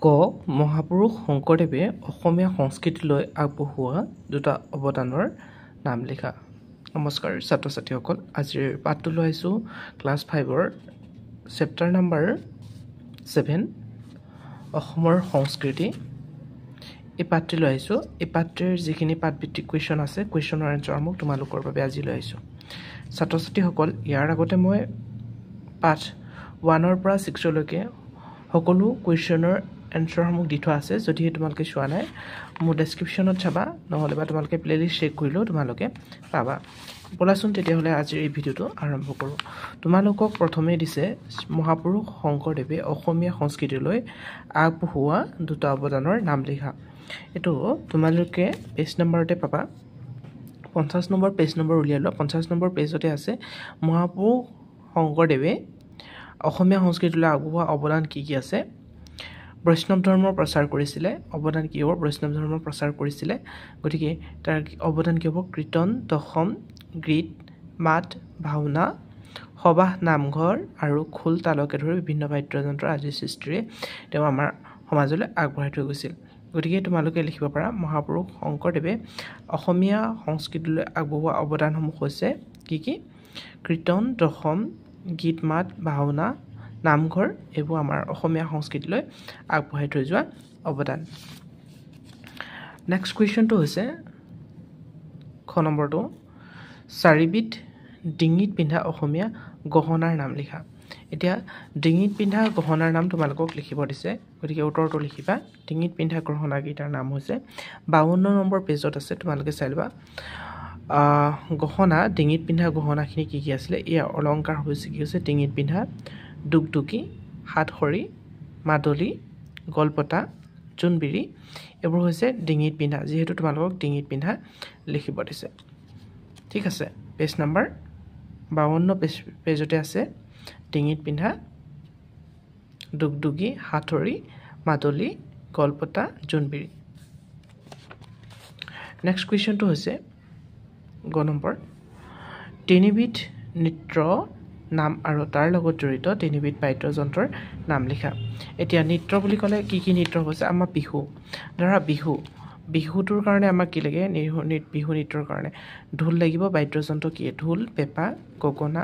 ক মহাপুৰুষ শংকৰদেৱে অসমীয়া সংস্কৃতিলৈ আগবঢ়োৱা দুটা অৱদানৰ নাম লিখা। নমস্কাৰ ছাত্ৰ ছাত্ৰীসকল, আজিৰ পাঠটো লৈ আহিছোঁ ক্লাছ 5ৰ চেপ্টাৰ নাম্বাৰ 7 অসমৰ সংস্কৃতি। এই পাঠটি লৈ আহিছোঁ। এই পাঠটিৰ যিখিনি পাঠভিত্তিক কুৱেশ্যন আছে, কুৱেশ্যনৰ এনচাৰসমূহ তোমালোকৰ বাবে আজি লৈ আহিছোঁ। ছাত্ৰ ছাত্ৰীসকল, ইয়াৰ আগতে মই পাঠ 1ৰ পৰা 6লৈকে সকলো কুৱেশ্যনৰ এনচাৰসমূহ দি থোৱা আছে। যদিহে তোমালোকে চোৱা নাই, মোৰ ডেছক্ৰিপশ্যনত চাবা, নহ'লে বা তোমালোকে প্লেলিষ্ট চেক কৰিলেও তোমালোকে পাবা। ব'লাচোন তেতিয়াহ'লে আজিৰ এই ভিডিঅ'টো আৰম্ভ কৰোঁ। তোমালোকক প্ৰথমে দিছে মহাপুৰুষ শংকৰদেৱে অসমীয়া সংস্কৃতিলৈ আগবঢ়োৱা দুটা অৱদানৰ নাম লিখা। এইটো তোমালোকে পেজ নম্বৰতে পাবা। 50 নম্বৰ পেজ নম্বৰ উলিয়াই লোৱা। 50 নম্বৰ পেজতে আছে মহাপুৰুষ শংকৰদেৱে অসমীয়া সংস্কৃতিলৈ আগবঢ়োৱা অৱদান কি কি আছে। বৈষ্ণৱ ধৰ্মৰ প্ৰচাৰ কৰিছিলে। অৱদান কি হ'ব? বৈষ্ণৱ ধৰ্মৰ প্ৰচাৰ কৰিছিলে। গতিকে তাৰ অৱদান কি হ'ব? কীৰ্তন, দশম, গীত, মাত, ভাওনা, সবাহ, নামঘৰ আৰু খোল, তালকে ধৰি বিভিন্ন বাদ্যযন্ত্ৰ আদিৰ সৃষ্টিৰে তেওঁ আমাৰ সমাজলৈ আগবঢ়াই থৈ গৈছিল। গতিকে তোমালোকে লিখিব পাৰা মহাপুৰুষ শংকৰদেৱে অসমীয়া সংস্কৃতিলৈ আগবঢ়োৱা অৱদানসমূহ হৈছে কি কি? কীৰ্তন, দশম, গীত, মাত, ভাওনা, নামঘৰ, এইবোৰ আমাৰ অসমীয়া সংস্কৃতিলৈ আগবঢ়াই থৈ যোৱা অৱদান। নেক্সট কুৱেশ্যনটো হৈছে খ নম্বৰটো, চাৰিবিধ ডিঙিত পিন্ধা অসমীয়া গহনাৰ নাম লিখা। এতিয়া ডিঙিত পিন্ধা গহনাৰ নাম তোমালোকক লিখিব দিছে। গতিকে উত্তৰটো লিখিবা। ডিঙিত পিন্ধা গহনাকেইটাৰ নাম হৈছে 52 নম্বৰ পেজত আছে, তোমালোকে চাই ল'বা। গহনা, ডিঙিত পিন্ধা গহনাখিনি কি কি আছিলে? ইয়াৰ অলংকাৰ হৈছে কি হৈছে? ডিঙিত পিন্ধা দুগদুগী, হাতসৰী, মাদলী, গলপতা, জোনবিৰি, এইবোৰ হৈছে ডিঙিত পিন্ধা। যিহেতু তোমালোকক ডিঙিত পিন্ধা লিখিব দিছে। ঠিক আছে, পেজ নাম্বাৰ 52 পেজতে আছে ডিঙিত পিন্ধা দুগদুগী, হাতসৰী, মাদলী, গলপতা, জোনবিৰি। নেক্সট কুৱেশ্যনটো হৈছে গ নম্বৰ, তিনিবিধ নৃত্য নাম আৰু তাৰ লগত জড়িত তিনিবিধ বাদ্যযন্ত্ৰৰ নাম লিখা। এতিয়া নৃত্য বুলি ক'লে কি কি নৃত্য হৈছে? আমাৰ বিহু। ধৰা বিহুটোৰ কাৰণে আমাক কি লাগে? বিহু নৃত্যৰ কাৰণে ঢোল লাগিব। বাদ্যযন্ত্ৰ কি? ঢোল, পেঁপা, গগনা,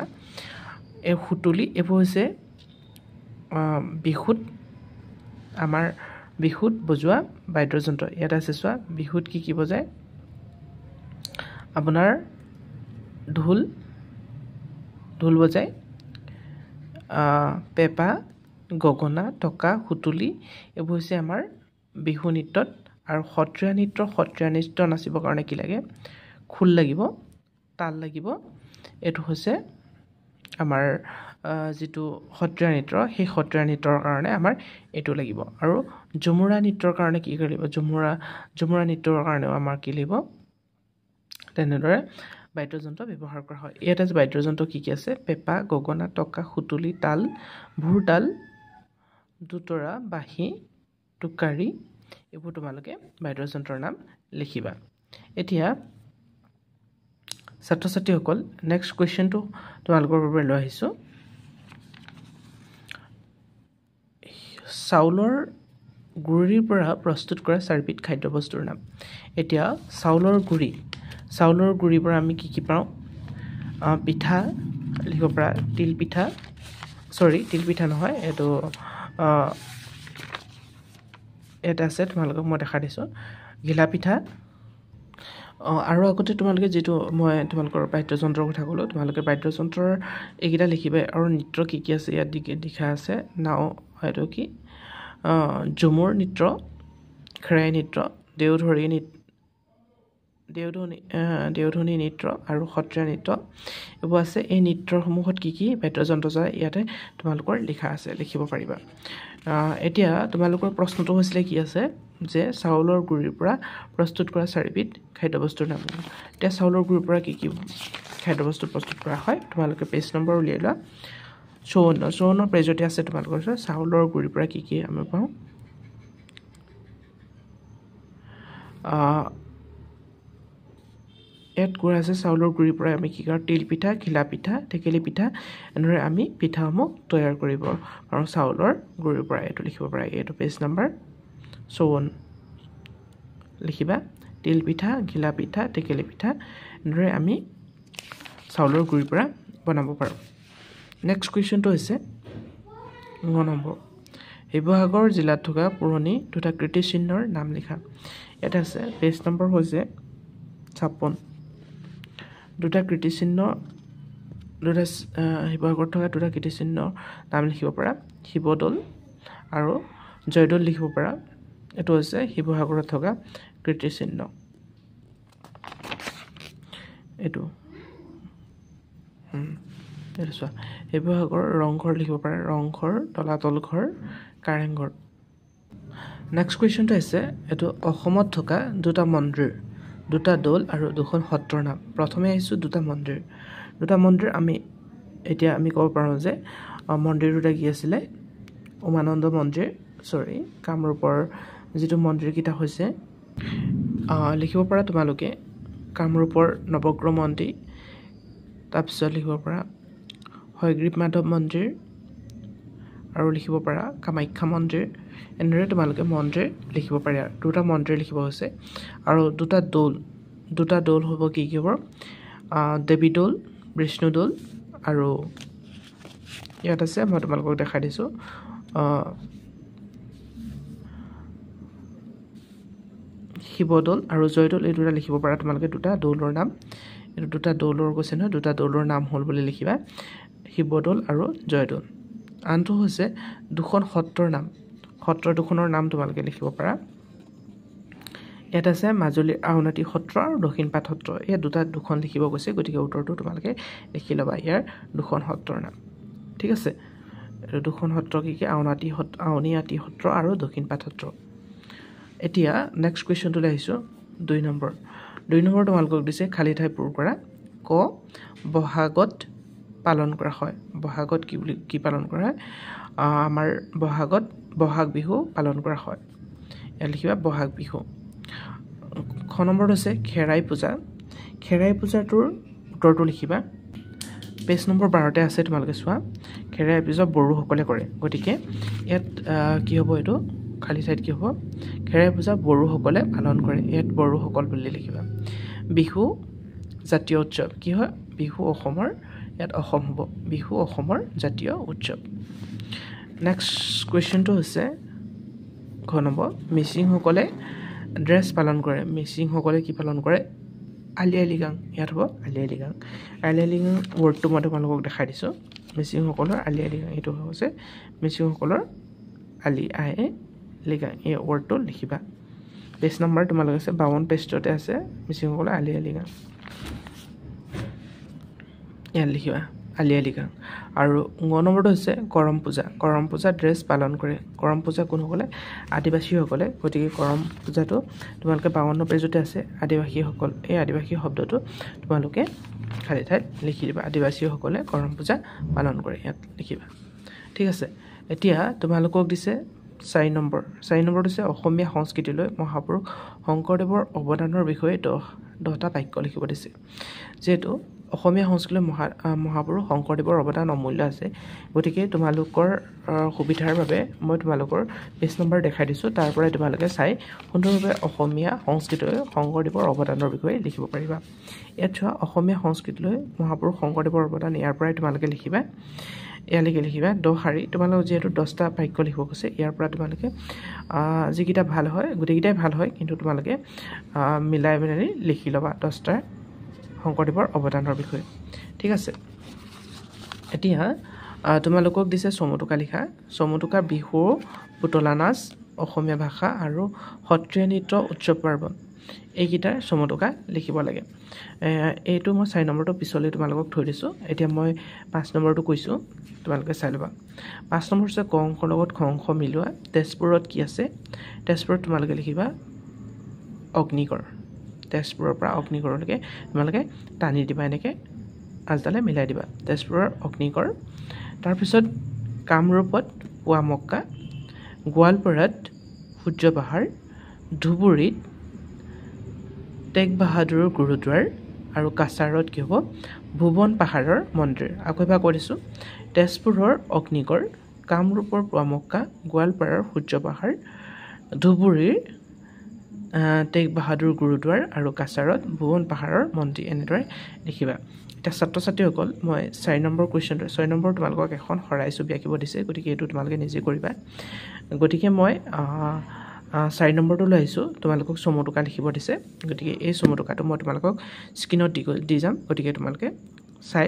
এই সুতুলি, এইবোৰ হৈছে বিহুত বজোৱা বাদ্যযন্ত্ৰ। ইয়াত আছে চোৱা, বিহুত কি কি বজায়? আপোনাৰ ঢোল বজায়, পেঁপা, গগনা, টকা, সুতুলি, এইবোৰ হৈছে আমাৰ বিহু নৃত্যত। আৰু সত্ৰীয়া নৃত্য নাচিবৰ কাৰণে কি লাগে? খোল লাগিব, তাল লাগিব। এইটো হৈছে আমাৰ যিটো সত্ৰীয়া নৃত্য, সেই সত্ৰীয়া নৃত্যৰ কাৰণে আমাৰ এইটো লাগিব। আৰু ঝুমুৰা নৃত্যৰ কাৰণে কি লাগিব? ঝুমুৰা নৃত্যৰ কাৰণেও আমাৰ কি লাগিব? তেনেদৰে বাদ্যযন্ত্ৰ ব্যৱহাৰ কৰা হয়। ইয়াত আছে বাদ্যযন্ত্ৰ কি কি আছে? পেঁপা, গগনা, টকা, সুতুলি, তাল, ভোৰতাল, দুতৰা, বাঁহী, টোকাৰী, এইবোৰ তোমালোকে বাদ্যযন্ত্ৰৰ নাম লিখিবা। এতিয়া ছাত্ৰ ছাত্ৰীসকল, নেক্সট কুৱেশ্যনটো তোমালোকৰ বাবে লৈ আহিছোঁ। চাউলৰ গুৰিৰ পৰা প্ৰস্তুত কৰা চাৰিবিধ খাদ্যবস্তুৰ নাম। এতিয়া চাউলৰ গুৰিৰ পৰা আমি কি কি পাওঁ? পিঠা লিখিব পাৰা। তিল পিঠা নহয়, এইটো ইয়াত আছে, তোমালোকক মই দেখা দিছোঁ ঘিলা পিঠা। আৰু আগতে তোমালোকে যিটো মই তোমালোকৰ বাদ্যযন্ত্ৰৰ কথা ক'লোঁ, তোমালোকে বাদ্যযন্ত্ৰৰ এইকেইটা লিখিবাই। আৰু নৃত্য কি কি আছে ইয়াত লিখা আছে। এইটো কি? ঝুমুৰ নৃত্য, খেৰাই নৃত্য, দেওধনী নৃত্য আৰু সত্ৰীয়া নৃত্য, এইবোৰ আছে। এই নৃত্যসমূহত কি কি বাদ্যযন্ত্ৰ যায় ইয়াতে তোমালোকৰ লিখা আছে, লিখিব পাৰিবা। এতিয়া তোমালোকৰ প্ৰশ্নটো হৈছিলে কি আছে? যে চাউলৰ গুৰিৰ পৰা প্ৰস্তুত কৰা চাৰিবিধ খাদ্যবস্তুৰ নাম। এতিয়া চাউলৰ গুৰিৰ পৰা কি কি খাদ্যবস্তু প্ৰস্তুত কৰা হয়? তোমালোকে পেজ নম্বৰ উলিয়াই লোৱা। 54 পেজতে আছে তোমালোকৰ চাউলৰ গুৰিৰ পৰা কি কি আমি পাওঁ? ইয়াত কৰা আছে চাউলৰ গুড়িৰ পৰা আমি কি কৰোঁ তিল পিঠা ঘিলা পিঠা টেকেলি পিঠা এনেদৰে আমি পিঠাসমূহ তৈয়াৰ কৰিব পাৰোঁ চাউলৰ গুড়িৰ পৰা এইটো লিখিব পাৰা এইটো পেজ নম্বৰ 54 লিখিবা তিল পিঠা ঘিলা পিঠা টেকেলি পিঠা এনেদৰে আমি চাউলৰ গুড়িৰ পৰা বনাব পাৰোঁ নেক্সট কুৱেশ্যনটো হৈছে 9 নম্বৰ শিৱসাগৰ জিলাত থকা পুৰণি দুটা কীৰ্তিচিহ্নৰ নাম লিখা এটা আছে পেজ নম্বৰ হৈছে 56 দুটা কীৰ্তিচিহ্ন দুটা শিৱসাগৰত থকা দুটা কীৰ্তিচিহ্নৰ নাম লিখিব পাৰা শিৱদৌল আৰু জয়দৌল লিখিব পাৰা এটো হৈছে শিৱসাগৰত থকা কীৰ্তিচিহ্ন এটো এটো চোৱা শিৱসাগৰ ৰংঘৰ লিখিব পাৰা ৰংঘৰ তলাতল ঘৰ কাৰেংঘৰ নেক্সট কুৱেশ্যনটো আছে এটো অসমত থকা দুটা মন্দিৰ দুটা দৌল আৰু দুখন সত্ৰৰ নাম প্ৰথমে আহিছো দুটা মন্দিৰ আমি এতিয়া আমি ক'ব পাৰোঁ যে মন্দিৰ দুটা কি আছিল উমানন্দ মন্দিৰ কামৰূপৰ যেটো মন্দিৰ কিটা হৈছে লিখিব পাৰা তোমালোকে কামৰূপৰ নৱগ্ৰহ মন্দিৰ তাৰপিছত লিখিব পাৰা হয়গ্ৰীৱ মাধৱ মন্দিৰ আৰু লিখিব পাৰা কামাখ্যা মন্দিৰ এনেদৰে তোমালোকে মন্দিৰ লিখিব পাৰা দুটা মন্দিৰ লিখিব হৈছে আৰু দুটা দৌল হ'ব কি হ'ব দেৱী দৌল বিষ্ণু দৌল আৰু ইয়াত আছে মই তোমালোকক দেখাই দিছো শিৱদৌল আৰু জয়দৌল এই দুটা লিখিব পাৰা তোমালোকে দুটা দৌলৰ নাম এই দুটা দৌলৰ কৈছে নহয় দুটা দৌলৰ নাম হ'ল বুলি লিখিবা শিৱদৌল আৰু জয়দৌল আনটো হৈছে দুখন সত্ৰৰ নাম সত্ৰ দুখনৰ নাম তোমালোকে লিখিব পাৰা ইয়াত আছে মাজুলীৰ আউনাতি সত্ৰ আৰু দক্ষিণপাট সত্ৰ এই দুখন লিখিব কৈছে গতিকে উত্তৰটো তোমালোকে লিখি ল'বা ইয়াৰ দুখন সত্ৰৰ নাম ঠিক আছে এই দুখন সত্ৰ কি আউনীআটী সত্ৰ আৰু দক্ষিণপাট সত্ৰ এতিয়া নেক্সট কুৱেশ্যনটো আহিছো 2 নম্বৰ তোমালোকক দিছে খালি ঠাই পূৰ কৰা ক বহাগত পালন কৰা হয় বহাগত কি পালন কৰা হয় আমাৰ বহাগত বহাগ বিহু পালন কৰা হয় ইয়াত লিখিবা বহাগ বিহু খ নম্বৰত আছে খেৰাই পূজাটোৰ উত্তৰটো লিখিবা পেজ নম্বৰ 12 তে আছে তোমালোকে চোৱা খেৰাই পূজা বড়োসকলে কৰে গতিকে ইয়াত কি হ'ব এটো খালি ঠাইত কি হ'ব খেৰাই পূজা বড়োসকলে পালন কৰে ইয়াত বড়োসকল বুলি লিখিবা বিহু জাতীয় উৎসৱ কি হয় বিহু অসমৰ ইয়াত অসম হ'ব বিহু অসমৰ জাতীয় উৎসৱ নেক্সট কুৱেশ্যনটো হৈছে ঘ নম্বৰ মিচিংসকলে ড্ৰেছ পালন কৰে মিচিংসকলে কি পালন কৰে আলি আই লৃগাং ইয়াত হ'ব আলি আই লৃগাং ৱৰ্ডটো মই তোমালোকক দেখাই দিছোঁ মিচিংসকলৰ আলি আই লৃগাং এইটো হৈছে মিচিংসকলৰ আলি আই লৃগাং এই ৱৰ্ডটো লিখিবা পেজ নম্বৰ তোমালোকে আছে 52 পেজতে আছে মিচিংসকলৰ আলি আই লৃগাং ইয়াত লিখিবা আলি আই লৃগাং আৰু 9 নম্বৰটো হৈছে কৰম পূজা ড্ৰেছ পালন কৰে কৰম পূজা কোনসকলে আদিবাসীসকলে গতিকে কৰম পূজাটো তোমালোকে 52 পেজতে আছে আদিবাসীসকল এই আদিবাসী শব্দটো তোমালোকে খালি ঠাইত লিখি দিবা আদিবাসীসকলে কৰম পূজা পালন কৰে ইয়াত লিখিবা ঠিক আছে এতিয়া তোমালোকক দিছে 4 নম্বৰ হৈছে অসমীয়া সংস্কৃতিলৈ মহাপুৰুষ শংকৰদেৱৰ অৱদানৰ বিষয়ে 10টা বাক্য লিখিব দিছে যেটো অসমীয়া সংস্কৃতিলৈ মহাপুৰুষ শংকৰদেৱৰ অৱদান অমূল্য আছে গতিকে তোমালোকৰ সুবিধাৰ বাবে মই তোমালোকৰ পেজ নম্বৰ দেখাই দিছো তাৰ পৰা তোমালোকে চাই সুন্দৰভাৱে অসমীয়া সংস্কৃতিলৈ শংকৰদেৱৰ অৱদানৰ বিষয়ে লিখিব পাৰিবা ইয়াত চোৱা অসমীয়া সংস্কৃতিলৈ মহাপুৰুষ শংকৰদেৱৰ অৱদান ইয়াৰ পৰাই তোমালোকে লিখিবা ইয়ালৈকে লিখিবা 10 শাৰী তোমালোক যেহেতু 10টা বাক্য লিখিব কৈছে ইয়াৰ পৰা তোমালোকে যিকিটা ভাল হয় গোটেইকিটাই ভাল হয় কিন্তু তোমালোকে মিলাই মিলাই লিখি ল'বা 10টা শংকৰদেৱৰ অৱদানৰ বিষয়ে ঠিক আছে এতিয়া তোমালোকক দিছে চমুটুকা বিহু পুতলা নাচ অসমীয়া ভাষা আৰু সত্ৰীয়া নৃত্য উৎসৱ পাৰ্বণ এইকিটাৰ চমুটুকা লিখিব লাগে এইটো মই 4 নম্বৰটো পিছলৈ তোমালোকক থৈ দিছো এতিয়া মই 5 নম্বৰটো কৈছো তোমালোকে চাই ল'বা 5 নম্বৰ হৈছে ক অংকৰ লগত খ অংশ মিলোৱা তেজপুৰত কি আছে তেজপুৰত তোমালোকে লিখিবা অগ্নিগড় তেজপুৰৰ পৰা অগ্নিগড়লৈকে তোমালোকে টানি দিবা এনেকে আজদালে মিলাই দিবা তেজপুৰৰ অগ্নিগড় তাৰ পিছত কামৰূপত পুৱামক্কা গোৱালপাৰাত সূৰ্য পাহাৰ ধুবুৰীত তেগ বাহাদুৰৰ গুৰুদ্বাৰ আৰু কাছাৰত কি হ'ব ভুৱন পাহাৰৰ মন্দিৰ আকৌ এবাৰ কৈ দিছোঁ তেজপুৰৰ অগ্নিগড় কামৰূপৰ পোৱামক্কা গোৱালপাৰাৰ সূৰ্য পাহাৰ ধুবুৰীৰ তেগ বাহাদুৰ গুৰুদ্বাৰ আৰু কাছাৰত ভুৱন পাহাৰৰ মন্দিৰ এনেদৰে লিখিবা এতিয়া ছাত্ৰ ছাত্ৰীসকল মই 4 নম্বৰ কুৱেশ্যনটো 6 নম্বৰ তোমালোকক এখন শৰাই ছবি আঁকিব দিছে গতিকে এইটো তোমালোকে নিজে কৰিবা গতিকে মই 4 নম্বৰটো লৈ আহিছোঁ তোমালোকক চমুটোকা লিখিব দিছে গতিকে এই চমুটোকাটো মই তোমালোকক স্ক্ৰীনত দি যাম গতিকে তোমালোকে চাই